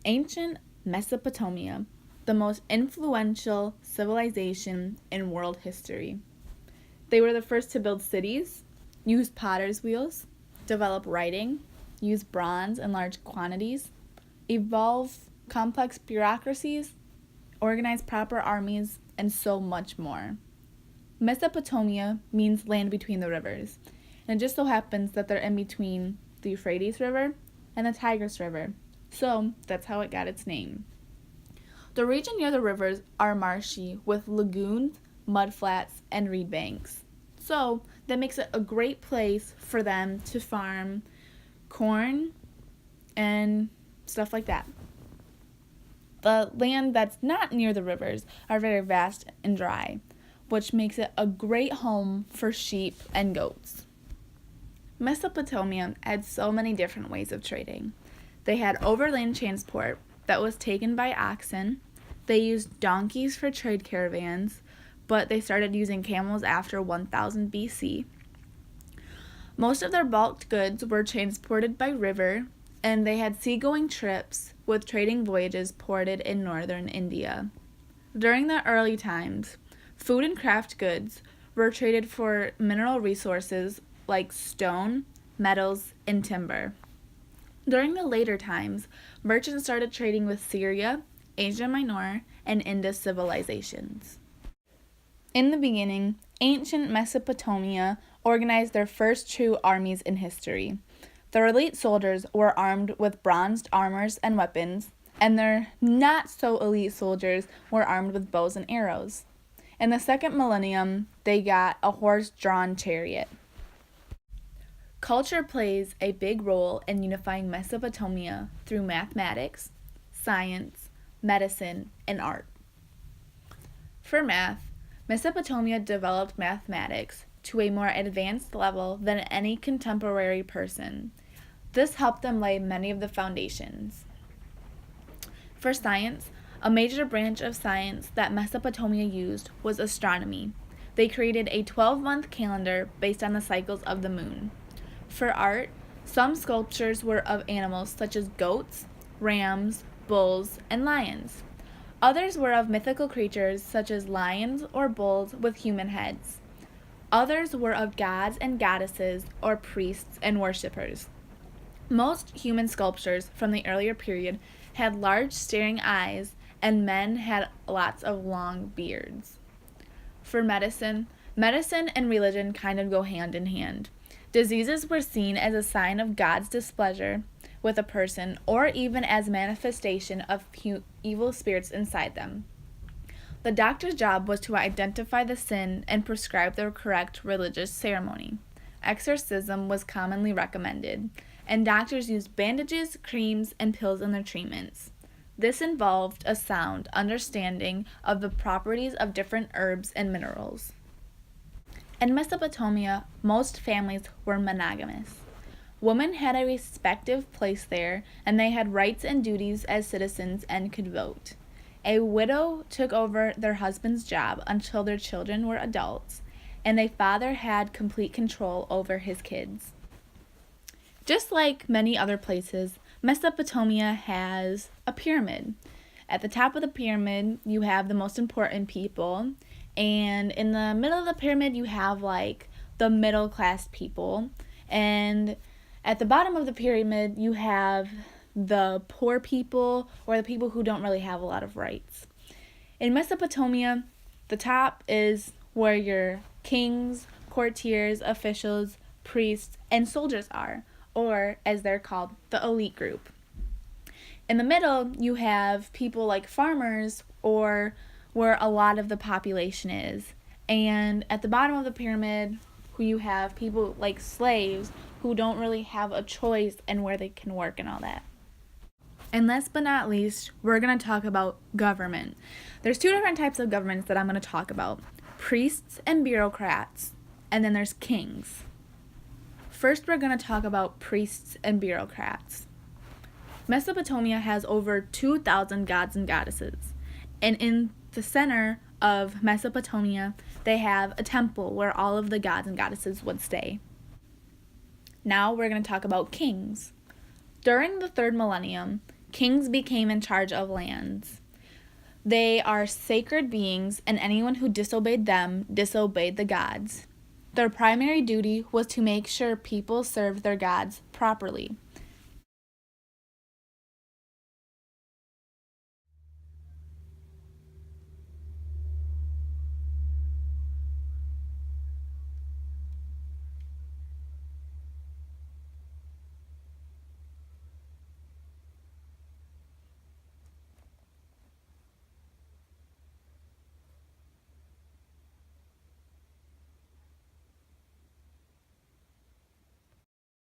Ancient Mesopotamia, the most influential civilization in world history. They were the first to build cities, use potter's wheels, develop writing, use bronze in large quantities, evolve complex bureaucracies, organize proper armies, and so much more. Mesopotamia means land between the rivers, and it just so happens that they're in between the Euphrates River and the Tigris River, so that's how it got its name. The region near the rivers are marshy with lagoons, mudflats, and reed banks. So that makes it a great place for them to farm corn and stuff like that. The land that's not near the rivers are very vast and dry, which makes it a great home for sheep and goats. Mesopotamia had so many different ways of trading. They had overland transport that was taken by oxen. They used donkeys for trade caravans, but they started using camels after 1000 BC. Most of their bulk goods were transported by river, and they had seagoing trips with trading voyages ported in northern India. During the early times, food and craft goods were traded for mineral resources like stone, metals, and timber. During the later times, merchants started trading with Syria, Asia Minor, and Indus civilizations. In the beginning, ancient Mesopotamia organized their first true armies in history. Their elite soldiers were armed with bronzed armors and weapons, and their not-so-elite soldiers were armed with bows and arrows. In the second millennium, they got a horse-drawn chariot. Culture plays a big role in unifying Mesopotamia through mathematics, science, medicine, and art. For math, Mesopotamia developed mathematics to a more advanced level than any contemporary person. This helped them lay many of the foundations. For science, a major branch of science that Mesopotamia used was astronomy. They created a 12-month calendar based on the cycles of the moon. For art, some sculptures were of animals such as goats, rams, bulls, and lions. Others were of mythical creatures such as lions or bulls with human heads. Others were of gods and goddesses or priests and worshippers. Most human sculptures from the earlier period had large staring eyes, and men had lots of long beards. For medicine and religion kind of go hand in hand. Diseases were seen as a sign of God's displeasure with a person, or even as manifestation of evil spirits inside them. The doctor's job was to identify the sin and prescribe the correct religious ceremony. Exorcism was commonly recommended, and doctors used bandages, creams, and pills in their treatments. This involved a sound understanding of the properties of different herbs and minerals. In Mesopotamia, most families were monogamous. Women had a respective place there, and they had rights and duties as citizens and could vote. A widow took over their husband's job until their children were adults, and a father had complete control over his kids. Just like many other places, Mesopotamia has a pyramid. At the top of the pyramid, you have the most important people, and in the middle of the pyramid, you have like the middle class people, and at the bottom of the pyramid, you have the poor people or the people who don't really have a lot of rights. In Mesopotamia, the top is where your kings, courtiers, officials, priests, and soldiers are, or as they're called, the elite group. In the middle, you have people like farmers, or where a lot of the population is. And at the bottom of the pyramid, you have people like slaves who don't really have a choice in where they can work and all that. And last but not least, we're going to talk about government. There's two different types of governments that I'm going to talk about: priests and bureaucrats, and then there's kings. First, we're going to talk about priests and bureaucrats. Mesopotamia has over 2,000 gods and goddesses, and in the center of Mesopotamia, they have a temple where all of the gods and goddesses would stay. Now we're going to talk about kings. During the third millennium, Kings became in charge of lands. They are sacred beings, and anyone who disobeyed them disobeyed the gods. Their primary duty was to make sure people served their gods properly.